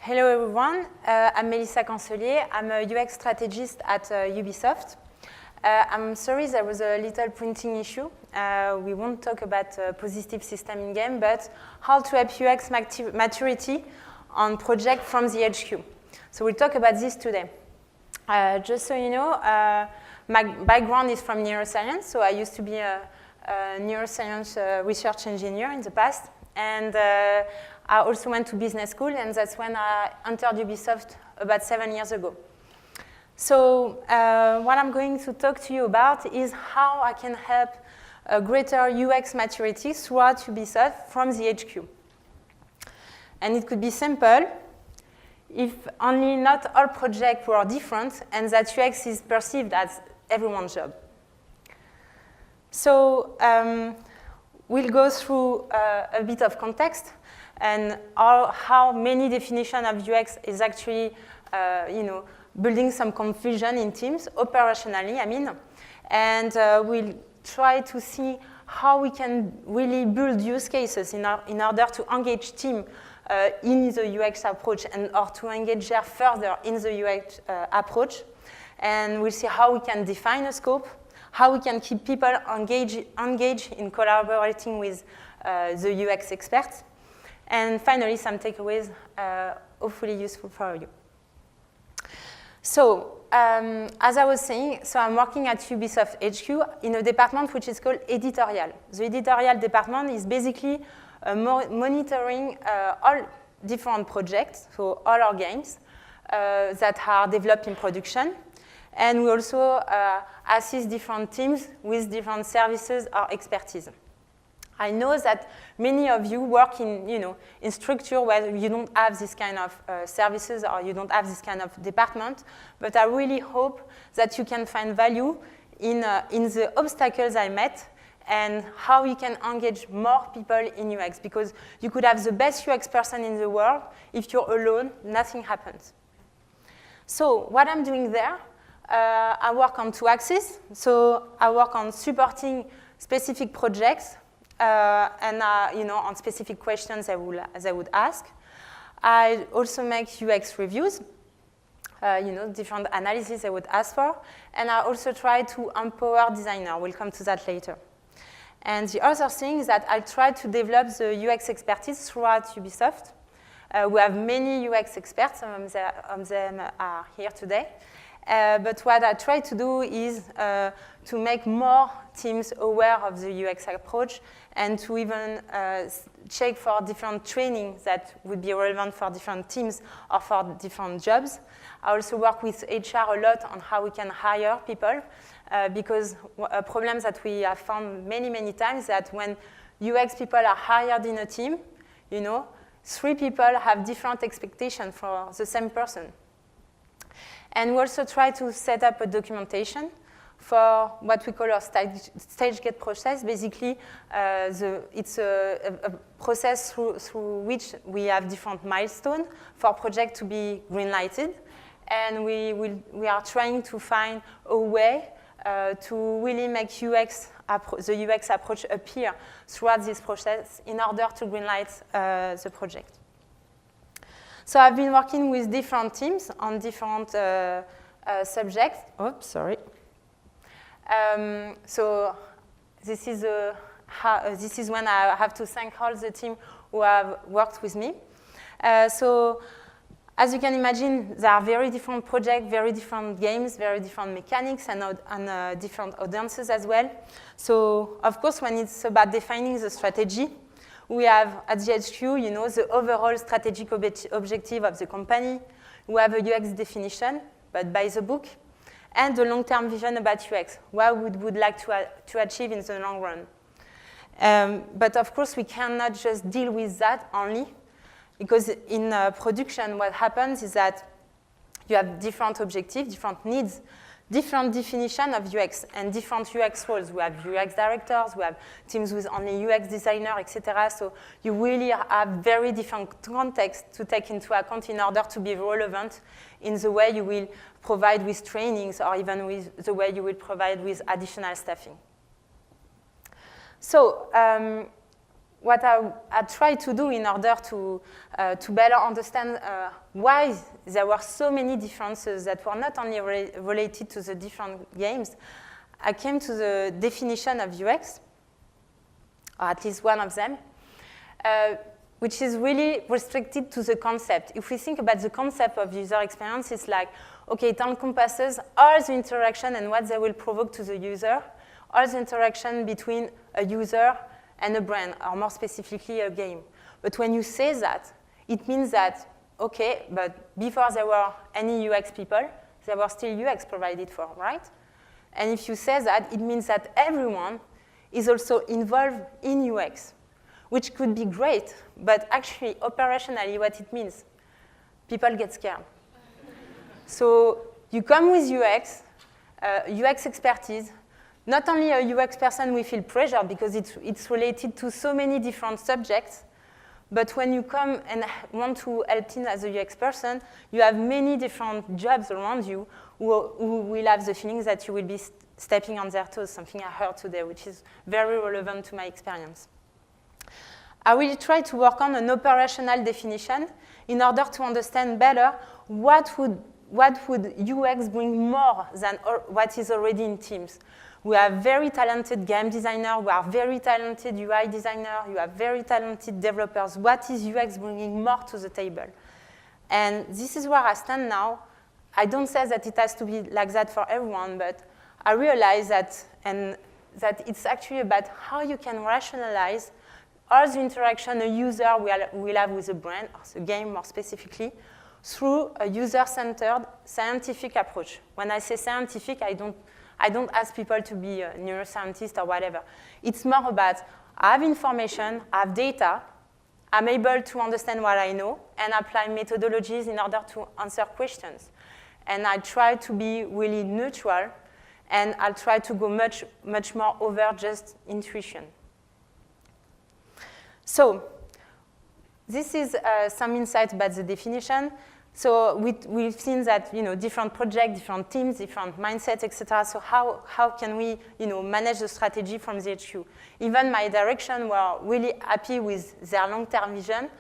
Hello everyone, I'm Melissa Cancelier. I'm a UX strategist at Ubisoft. I'm sorry there was a little printing issue. We won't talk about positive system in-game, but how to help UX maturity on project from the HQ. So we'll talk about this today. Just so you know, my background is from neuroscience, so I used to be a neuroscience research engineer in the past. And I also went to business school, and that's when I entered Ubisoft about 7 years ago. So what I'm going to talk to you about is how I can help a greater UX maturity throughout Ubisoft from the HQ. And it could be simple if only not all projects were different and that UX is perceived as everyone's job. So we'll go through a bit of context and how many definitions of UX is actually, building some confusion in teams, operationally, I mean. And we'll try to see how we can really build use cases in order to engage team in the UX approach and or to engage there further in the UX approach. And we'll see how we can define a scope, how we can keep people engaged in collaborating with the UX experts, and finally, some takeaways hopefully useful for you. So, as I was saying, I'm working at Ubisoft HQ in a department which is called editorial. The editorial department is basically monitoring all different projects, so all our games that are developed in production. And we also assist different teams with different services or expertise. I know that many of you work in structure where you don't have this kind of services or you don't have this kind of department, but I really hope that you can find value in the obstacles I met and how you can engage more people in UX, because you could have the best UX person in the world. If you're alone, nothing happens. So what I'm doing there, I work on 2 axes. So I work on supporting specific projects and on specific questions they would ask. I also make UX reviews, different analysis they would ask for. And I also try to empower designers. We'll come to that later. And the other thing is that I try to develop the UX expertise throughout Ubisoft. We have many UX experts, some of them are here today. But what I try to do is to make more teams aware of the UX approach and to even check for different trainings that would be relevant for different teams or for different jobs. I also work with HR a lot on how we can hire people because a problem that we have found many, many times that when UX people are hired in a team, 3 people have different expectations for the same person. And we also try to set up a documentation for what we call our stage gate process. Basically, it's a process through which we have different milestones for project to be green-lighted. And we are trying to find a way to really make the UX approach appear throughout this process in order to green-light the project. So I've been working with different teams on different subjects. Oops, sorry. So this is when I have to thank all the team who have worked with me. So as you can imagine, there are very different projects, very different games, very different mechanics, and different audiences as well. So of course, when it's about defining the strategy, we have at the HQ, the overall strategic objective of the company. We have a UX definition, but by the book, and the long-term vision about UX, what we would like to achieve in the long run. But of course, we cannot just deal with that only, because in production, what happens is that you have different objectives, different needs, different definition of UX, and different UX roles. We have UX directors, we have teams with only UX designer, etc. So you really have very different context to take into account in order to be relevant in the way you will provide with trainings or even with the way you will provide with additional staffing. So what I tried to do in order to better understand why there were so many differences that were not only related to the different games, I came to the definition of UX, or at least one of them, which is really restricted to the concept. If we think about the concept of user experience, it's like, okay, it encompasses all the interaction and what they will provoke to the user, all the interaction between a user and a brand, or more specifically, a game. But when you say that, it means that, okay, but before there were any UX people, there were still UX provided for, right? And if you say that, it means that everyone is also involved in UX, which could be great, but actually, operationally, what it means, people get scared. So you come with UX, UX expertise. Not only a UX person will feel pressure because it's related to so many different subjects, but when you come and want to help in as a UX person, you have many different jobs around you who will have the feelings that you will be stepping on their toes, something I heard today, which is very relevant to my experience. I will try to work on an operational definition in order to understand better what would UX bring more than what is already in Teams. We have very talented game designers, we have very talented UI designers, you have very talented developers. What is UX bringing more to the table? And this is where I stand now. I don't say that it has to be like that for everyone, but I realize that it's actually about how you can rationalize all the interaction a user will have with a brand, or the game more specifically, through a user-centered scientific approach. When I say scientific, I don't ask people to be a neuroscientist or whatever. It's more about, I have information, I have data, I'm able to understand what I know, and apply methodologies in order to answer questions. And I try to be really neutral, and I'll try to go much, much more over just intuition. So this is some insight about the definition. So we've seen that different projects, different teams, different mindsets, etc. So how can we manage the strategy from the HQ? Even my direction were really happy with their long-term vision.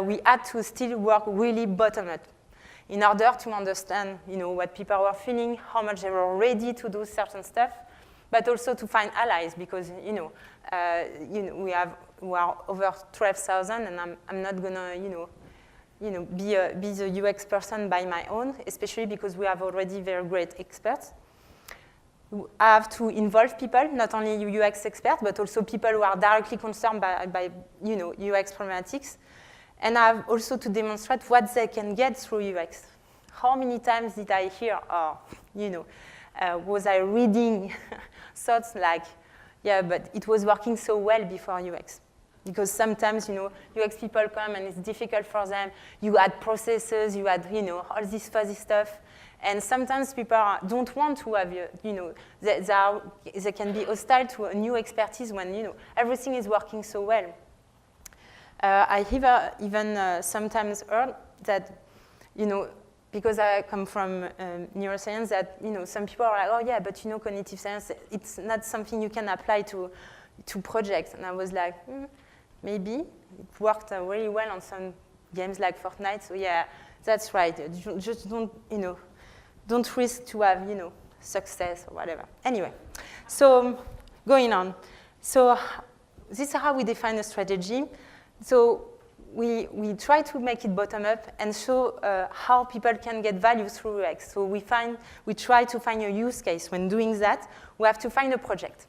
We had to still work really bottom-up in order to understand what people were feeling, how much they were ready to do certain stuff, but also to find allies because we are over 12,000, and I'm not gonna be the UX person by my own, especially because we have already very great experts. I have to involve people, not only UX experts, but also people who are directly concerned by UX problematics. And I have also to demonstrate what they can get through UX. How many times did I hear, was I reading thoughts like, yeah, but it was working so well before UX. Because sometimes, UX people come and it's difficult for them. You add processes, you add, all this fuzzy stuff. And sometimes people don't want to have, they can be hostile to a new expertise when, everything is working so well. I even sometimes heard that, because I come from neuroscience, that, some people are like, oh yeah, but cognitive science, it's not something you can apply to projects. And I was like, maybe. It worked really well on some games like Fortnite, so yeah, that's right. Just don't risk to have, success or whatever. Anyway, so going on. So this is how we define a strategy. So we try to make it bottom up and show how people can get value through UX. So we try to find a use case. When doing that, we have to find a project.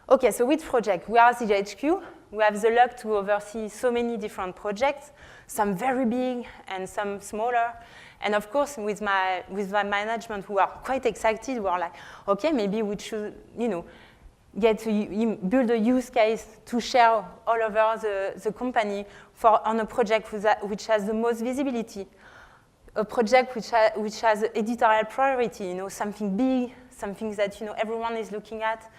Okay, so which project? We are the HQ. We have the luck to oversee so many different projects, some very big and some smaller. And of course, with my management, who are quite excited, we are like, okay, maybe we should, get to build a use case to share all over the company on a project which has the most visibility, a project which has editorial priority, something big, something that everyone is looking at.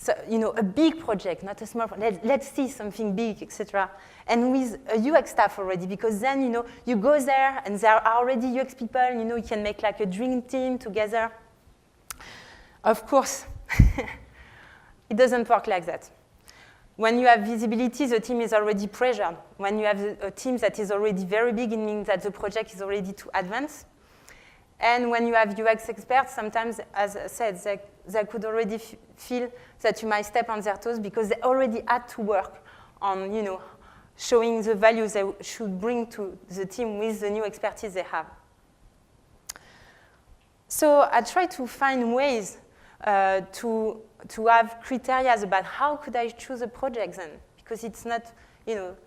So, a big project, not a small project. Let's see something big, etc. And with a UX staff already, because then, you go there and there are already UX people, you can make like a dream team together. Of course, it doesn't work like that. When you have visibility, the team is already pressured. When you have a team that is already very big, it means that the project is already too advanced. And when you have UX experts, sometimes, as I said, they could already feel that you might step on their toes because they already had to work on, showing the values they should bring to the team with the new expertise they have. So I try to find ways to have criteria about how could I choose a project then, because it's not,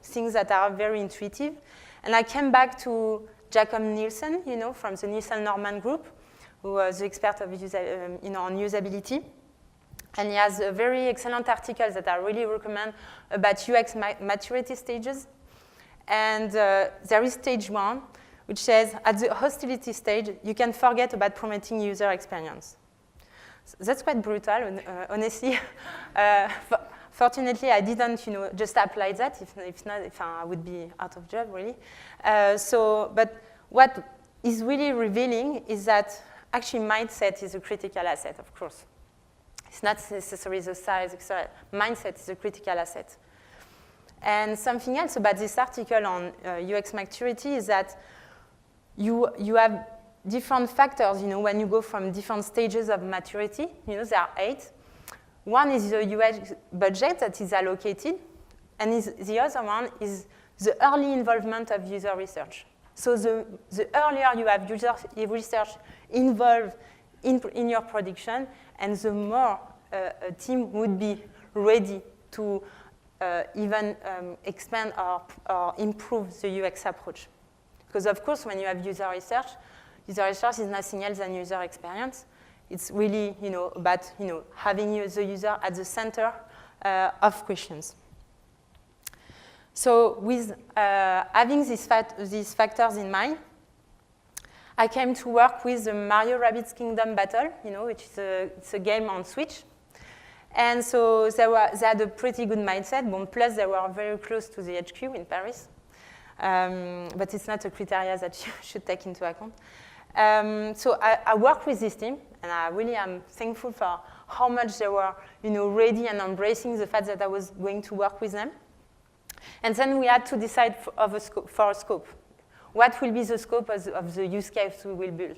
things that are very intuitive. And I came back to Jacob Nielsen, from the Nielsen Norman Group, who was the expert of on usability. And he has a very excellent article that I really recommend about UX maturity stages. And there is stage 1, which says, at the hostility stage, you can forget about promoting user experience. So that's quite brutal, honestly. Fortunately, I didn't, just apply that. If not, I would be out of job, really. But what is really revealing is that actually mindset is a critical asset, of course. It's not necessarily the size, etc. Mindset is a critical asset. And something else about this article on UX maturity is that you have different factors, when you go from different stages of maturity. There are 8. One is the UX budget that is allocated, and the other one is the early involvement of user research. So the earlier you have user research involved in your production, and the more a team would be ready to even expand or improve the UX approach. Because of course, when you have user research is nothing else than user experience. It's really, about, having the user at the center of questions. So with having these factors in mind, I came to work with the Mario Rabbids Kingdom Battle, which is it's a game on Switch. And so they had a pretty good mindset. Plus, they were very close to the HQ in Paris. But it's not a criteria that you should take into account. So I worked with this team, and I really am thankful for how much they were, ready and embracing the fact that I was going to work with them. And then we had to decide for a scope. What will be the scope of the use case we will build?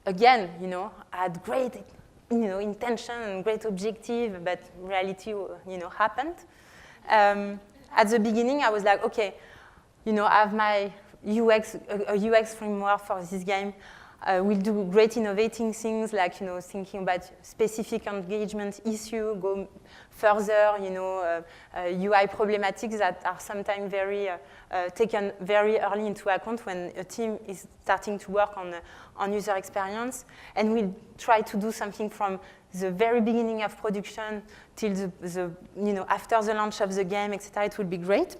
Again, I had great, intention and great objective, but reality, happened. At the beginning, I was like, okay, I have my a UX framework for this game. We'll do great innovating things like, thinking about specific engagement issue, go further, UI problematics that are sometimes taken very early into account when a team is starting to work on user experience. And we'll try to do something from the very beginning of production till after the launch of the game, etc. It would be great.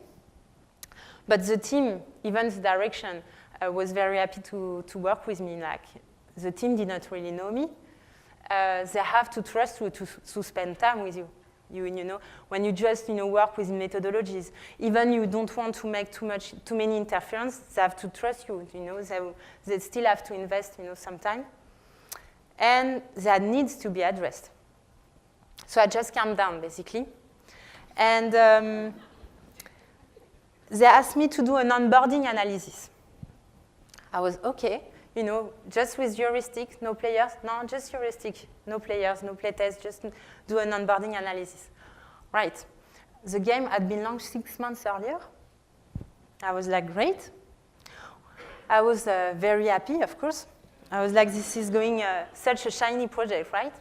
But the team, even the direction, was very happy to work with me. Like, the team did not really know me. They have to trust you to spend time with you. When you just work with methodologies, even you don't want to make too many interference, they have to trust you. They still have to invest some time, and that needs to be addressed. So I just calmed down basically, and they asked me to do an onboarding analysis. I was okay, just with heuristic, no players. No, just heuristic, no players, no playtest, just do an onboarding analysis. Right. The game had been launched 6 months earlier. I was like, great. I was very happy, of course. I was like, this is going such a shiny project, right?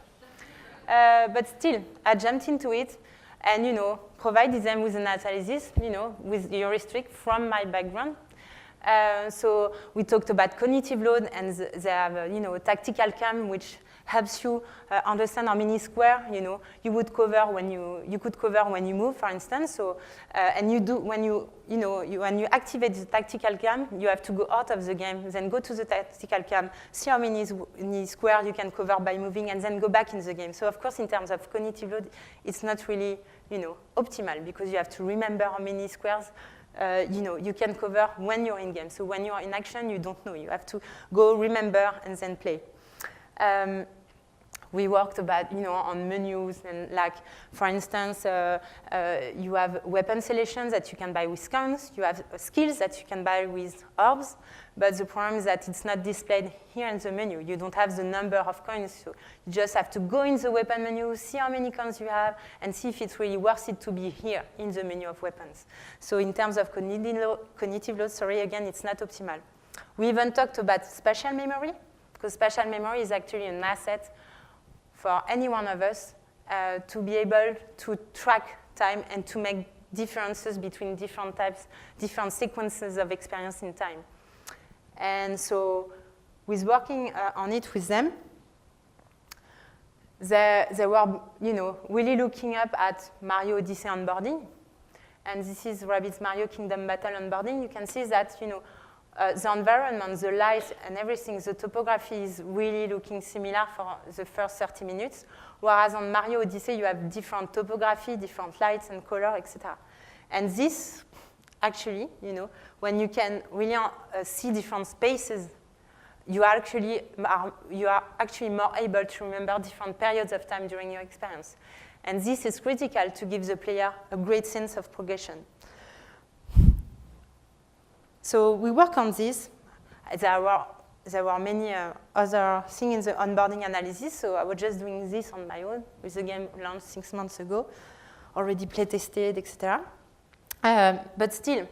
But still, I jumped into it and, provided them with an analysis, with heuristic from my background. So we talked about cognitive load, and they have a tactical cam which helps you understand how many square you would cover when you could cover when you move, for instance. So and you do when when you activate the tactical cam, you have to go out of the game, then go to the tactical cam, see how many square you can cover by moving, and then go back in the game. So of course, in terms of cognitive load, it's not really optimal because you have to remember how many squares you can cover when you're in game. So when you're in action, you don't know. You have to go remember and then play. We worked about, on menus, and like, for instance, you have weapon selections that you can buy with coins. You have skills that you can buy with orbs. But the problem is that it's not displayed here in the menu. You don't have the number of coins. So you just have to go in the weapon menu, see how many coins you have, and see if it's really worth it to be here in the menu of weapons. So in terms of cognitive load, again, it's not optimal. We even talked about spatial memory, because spatial memory is actually an asset for any one of us to be able to track time and to make differences between different sequences of experience in time. And so with working on it with them, they were really looking up at Mario Odyssey onboarding. And this is Rabbids Mario Kingdom Battle onboarding. You can see that the environment, the light, and everything, the topography is really looking similar for the first 30 minutes, whereas on Mario Odyssey, you have different topography, different lights and color, etc. And this, actually, when you can really see different spaces, you are actually more able to remember different periods of time during your experience. And this is critical to give the player a great sense of progression. So we work on this. There were many other things in the onboarding analysis, so I was just doing this on my own with the game launched 6 months ago, already play-tested, etc. But still,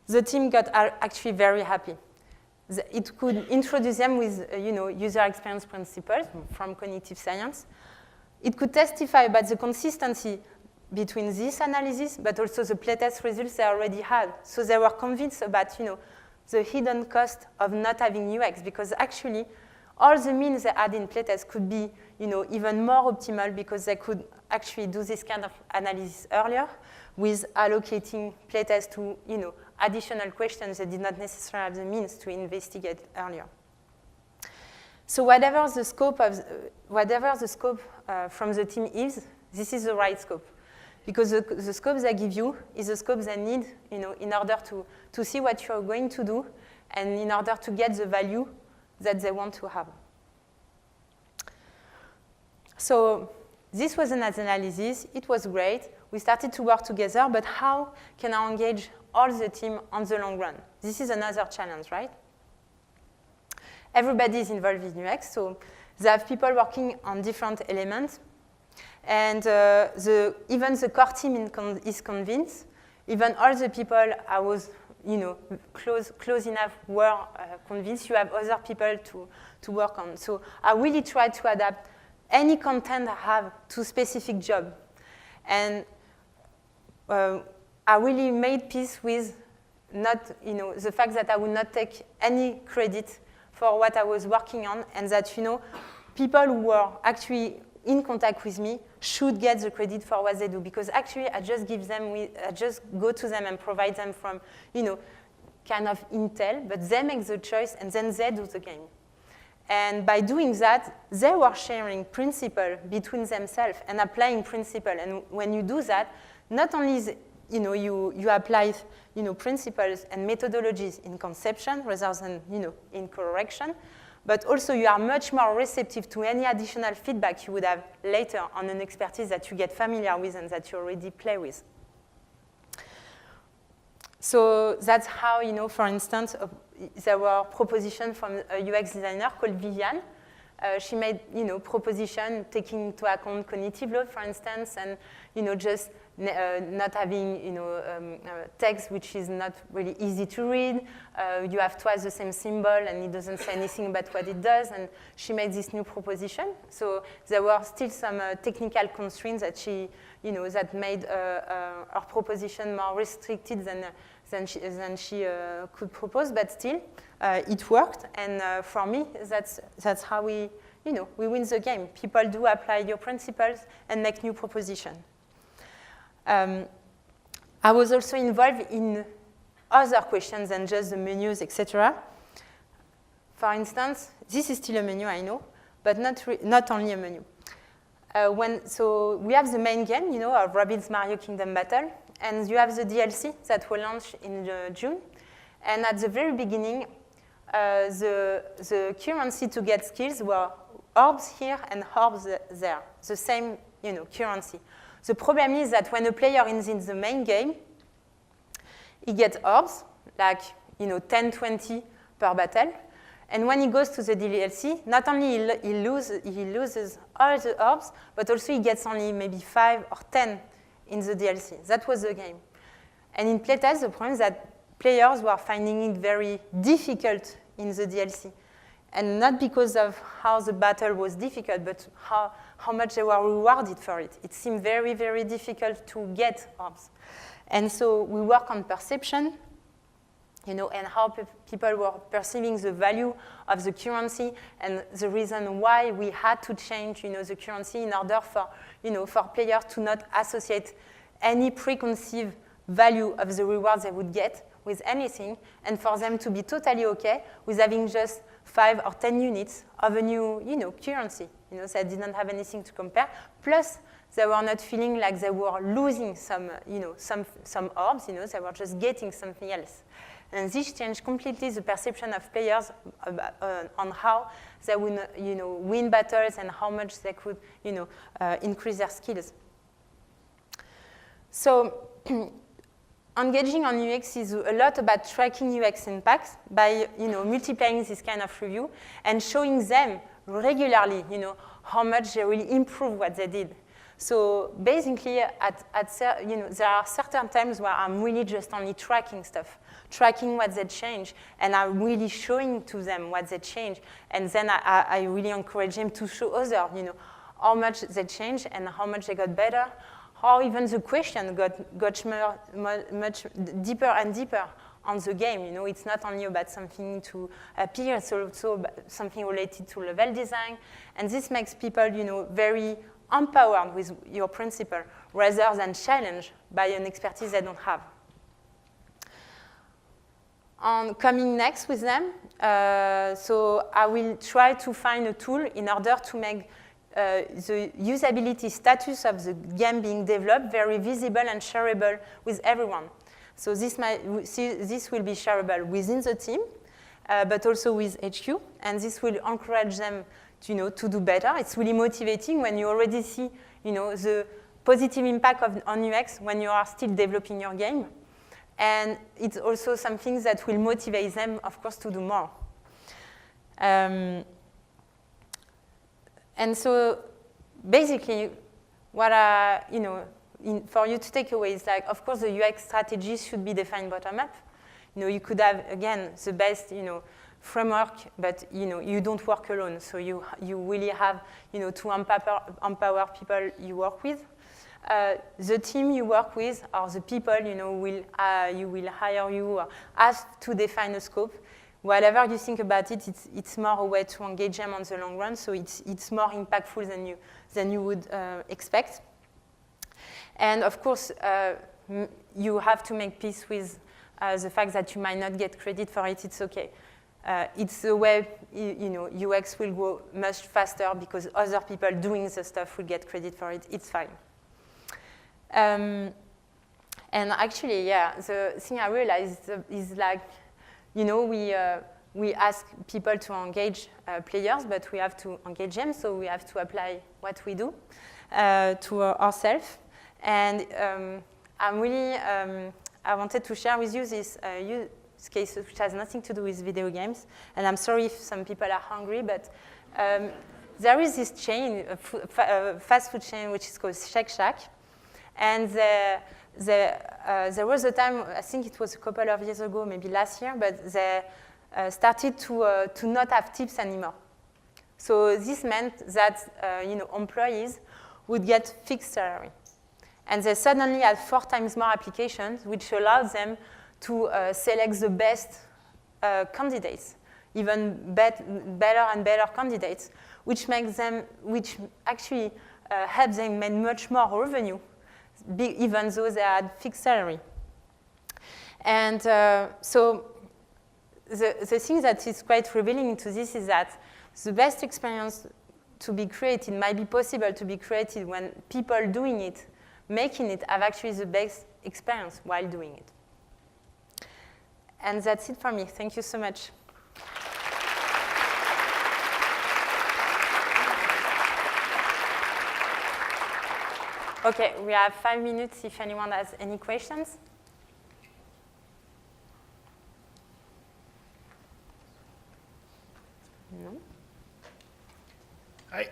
the team got actually very happy. It could introduce them with user experience principles from cognitive science. It could testify about the consistency between this analysis, but also the playtest results they already had. So they were convinced about, the hidden cost of not having UX, because actually, all the means they had in playtest could be, even more optimal because they could actually do this kind of analysis earlier with allocating playtest to, additional questions they did not necessarily have the means to investigate earlier. So whatever the scope from the team is, this is the right scope. Because the scope they give you is the scope they need in order to see what you're going to do and in order to get the value that they want to have. So this was an analysis. It was great. We started to work together, but how can I engage all the team on the long run? This is another challenge, right? Everybody is involved in UX, so they have people working on different elements. And even the core team is convinced. Even all the people I was, close enough were convinced. You have other people to work on. So I really tried to adapt any content I have to specific job. And I really made peace with the fact that I would not take any credit for what I was working on, and that, people who were actually in contact with me should get the credit for what they do, because actually I just go to them and provide them from, kind of intel, but they make the choice and then they do the game. And by doing that, they were sharing principle between themselves and applying principle. And when you do that, not only is, you apply principles and methodologies in conception rather than in correction, but also you are much more receptive to any additional feedback you would have later on an expertise that you get familiar with and that you already play with. So that's how, for instance, there were propositions from a UX designer called Viviane. She made, proposition taking into account cognitive load, for instance, and, just not having, text which is not really easy to read. You have twice the same symbol, and it doesn't say anything about what it does. And she made this new proposition. So there were still some technical constraints that she, that made her proposition more restricted than she could propose. But still, it worked. And for me, that's how we win the game. People do apply your principles and make new propositions. I was also involved in other questions than just the menus, etc. For instance, this is still a menu, I know, but not only a menu. So we have the main game, of Rabbids Mario Kingdom Battle, and you have the DLC that will launch in June. And at the very beginning, the currency to get skills orbs here and orbs there, the same currency. The problem is that when a player is in the main game, he gets orbs, like 10, 20 per battle. And when he goes to the DLC, not only he loses all the orbs, but also he gets only maybe 5 or 10 in the DLC. That was the game. And in playtest, the problem is that players were finding it very difficult in the DLC. And not because of how the battle was difficult, but how much they were rewarded for it. It seemed very, very difficult to get orbs. And so we work on perception, and how people were perceiving the value of the currency and the reason why we had to change, the currency in order for, for players to not associate any preconceived value of the rewards they would get with anything, and for them to be totally okay with having just 5 or 10 units of a new, currency. They didn't have anything to compare. Plus, they were not feeling like they were losing some orbs. They were just getting something else. And this changed completely the perception of players on how they would, win battles and how much they could, increase their skills. So engaging on UX is a lot about tracking UX impacts by, multiplying this kind of review and showing them regularly, how much they really improve what they did. So basically, there are certain times where I'm really just only tracking stuff, tracking what they change, and I'm really showing to them what they change. And then I really encourage them to show others, how much they changed and how much they got better, how even the question got much deeper and deeper on the game. It's not only about something to appear, it's also about something related to level design. And this makes people, very empowered with your principle rather than challenged by an expertise they don't have. On coming next with them, so I will try to find a tool in order to make the usability status of the game being developed very visible and shareable with everyone. So this will be shareable within the team, but also with HQ, and this will encourage them to do better. It's really motivating when you already see, the positive impact on UX when you are still developing your game. And it's also something that will motivate them, of course, to do more. And so basically, what for you to take away is like, of course, the UX strategy should be defined bottom-up. You could have, again, the best, framework, but you don't work alone. So you really have to empower people you work with. The team you work with or the people you will hire you or ask to define a scope. Whatever you think about it, it's more a way to engage them on the long run. So it's more impactful than you would expect. And of course, you have to make peace with the fact that you might not get credit for it. It's okay. It's the way UX will go much faster because other people doing the stuff will get credit for it. It's fine. And actually, yeah, the thing I realized is like, we ask people to engage players, but we have to engage them, so we have to apply what we do to ourselves. And I'm really, I wanted to share with you this use case which has nothing to do with video games. And I'm sorry if some people are hungry, but there is this chain, fast food chain, which is called Shake Shack. And there was a time, I think it was a couple of years ago, maybe last year, but they started to not have tips anymore. So this meant that employees would get fixed salary. And they suddenly had 4 times more applications, which allowed them to select the best candidates, even better and better candidates, which actually helps them make much more revenue, even though they had fixed salary. And so the thing that is quite revealing into this is that the best experience to be created might be possible to be created when people doing it, making it, have actually the best experience while doing it. And that's it for me. Thank you so much. Okay, we have 5 minutes if anyone has any questions. No? Hi.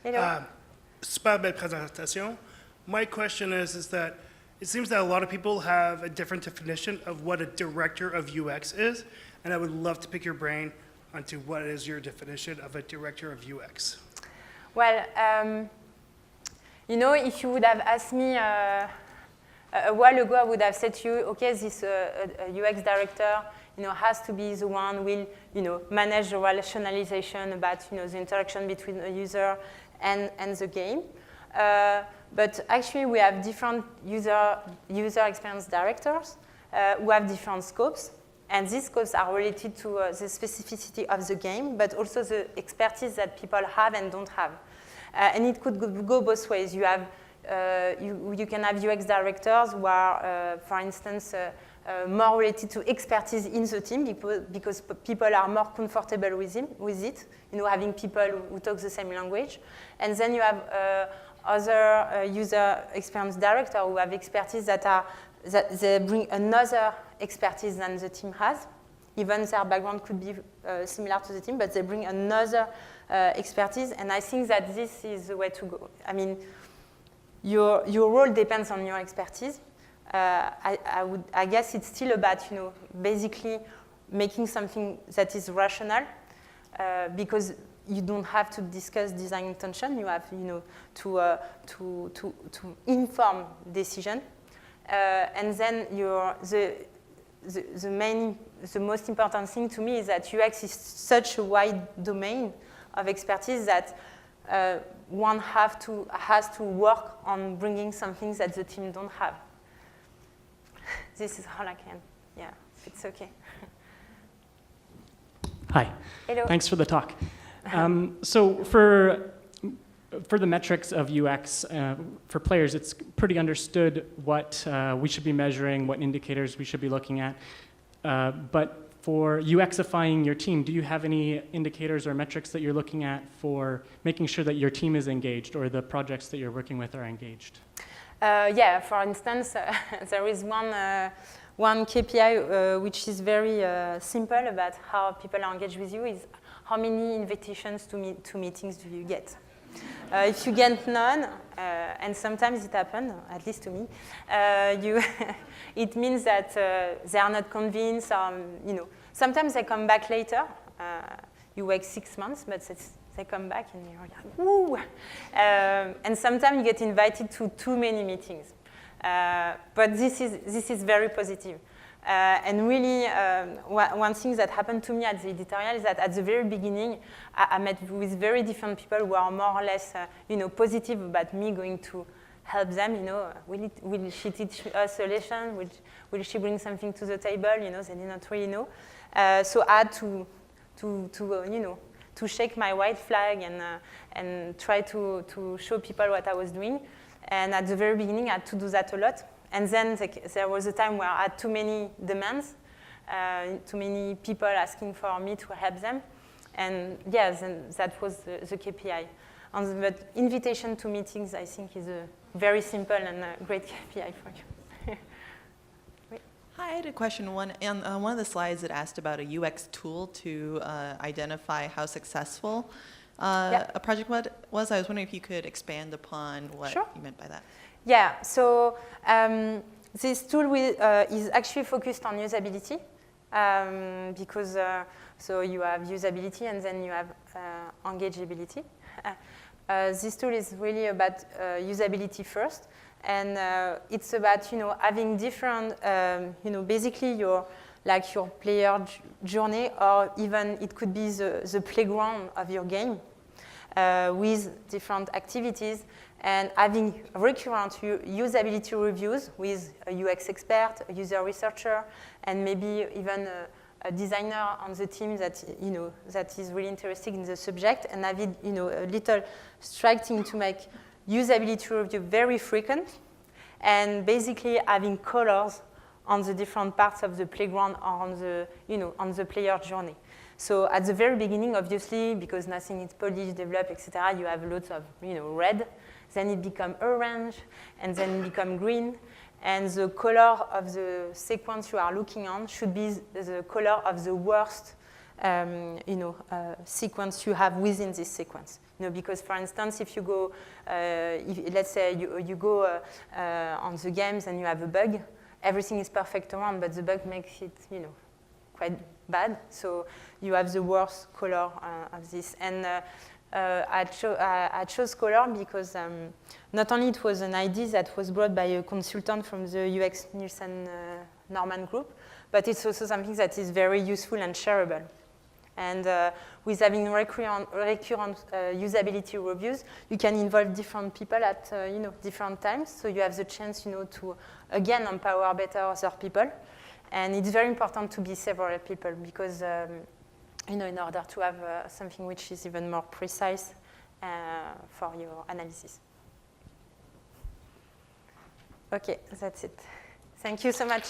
Hello. Super belle présentation. My question is that it seems that a lot of people have a different definition of what a director of UX is, and I would love to pick your brain onto what is your definition of a director of UX. Well, you know, if you would have asked me a while ago, I would have said to you, okay, this a UX director, you know, has to be the one who will, you know, manage the rationalization about, you know, the interaction between the user and the game. But actually, we have different user experience directors who have different scopes. And these scopes are related to the specificity of the game, but also the expertise that people have and don't have. And it could go both ways. You have, you can have UX directors who are, for instance, more related to expertise in the team because people are more comfortable with it, you know, having people who talk the same language. And then you have other user experience directors who have expertise that they bring another expertise than the team has. Even their background could be similar to the team, but they bring another expertise. And I think that this is the way to go. I mean, your role depends on your expertise. I guess it's still about, you know, basically making something that is rational, because you don't have to discuss design intention. You have, you know, to inform decision, and then the most important thing to me is that UX is such a wide domain of expertise that one has to work on bringing something that the team don't have. This is all I can. Yeah, it's okay. Hi. Hello. Thanks for the talk. So for the metrics of UX, for players, it's pretty understood what we should be measuring, what indicators we should be looking at. But for UXifying your team, do you have any indicators or metrics that you're looking at for making sure that your team is engaged or the projects that you're working with are engaged? Yeah, for instance, there is one KPI which is very simple about how people are engaged with you is how many invitations to meetings do you get? If you get none, and sometimes it happens, at least to me, it means that they are not convinced. You know, sometimes they come back later. You wait 6 months, but they come back and you're like, woo! And sometimes you get invited to too many meetings. But this is very positive. And really, one thing that happened to me at the editorial is that at the very beginning, I met with very different people who are more or less, you know, positive about me going to help them. You know, will she teach us a lesson? Will she bring something to the table? You know, they did not really know. So I had to you know, to shake my white flag and try to show people what I was doing. And at the very beginning, I had to do that a lot. And then there was a time where I had too many demands, too many people asking for me to help them. And yes, and that was the KPI. But invitation to meetings, I think, is a very simple and a great KPI for you. Hi, I had a question. On one of the slides, it asked about a UX tool to identify how successful a project was. I was wondering if you could expand upon what you meant by that. Yeah, so this tool is actually focused on usability because so you have usability and then you have engageability. This tool is really about usability first, and it's about, you know, having different, you know, basically your player journey, or even it could be the playground of your game with different activities. And having recurrent usability reviews with a UX expert, a user researcher, and maybe even a designer on the team that, you know, that is really interested in the subject, and having, you know, a little striking to make usability review very frequent, and basically having colors on the different parts of the playground or on the, you know, on the player journey. So at the very beginning, obviously, because nothing is polished, developed, etc., you have lots of red. Then it becomes orange, and then it becomes green. And the color of the sequence you are looking on should be the color of the worst sequence you have within this sequence. Because, for instance, if you go, let's say you go on the games and you have a bug, everything is perfect around, but the bug makes it, quite bad. So you have the worst color of this. And I chose color because not only it was an idea that was brought by a consultant from the UX Nielsen Norman group, but it's also something that is very useful and shareable. And with having recurrent usability reviews, you can involve different people at different times. So you have the chance to, again, empower better other people. And it's very important to be several people because in order to have something which is even more precise for your analysis. Okay, that's it. Thank you so much.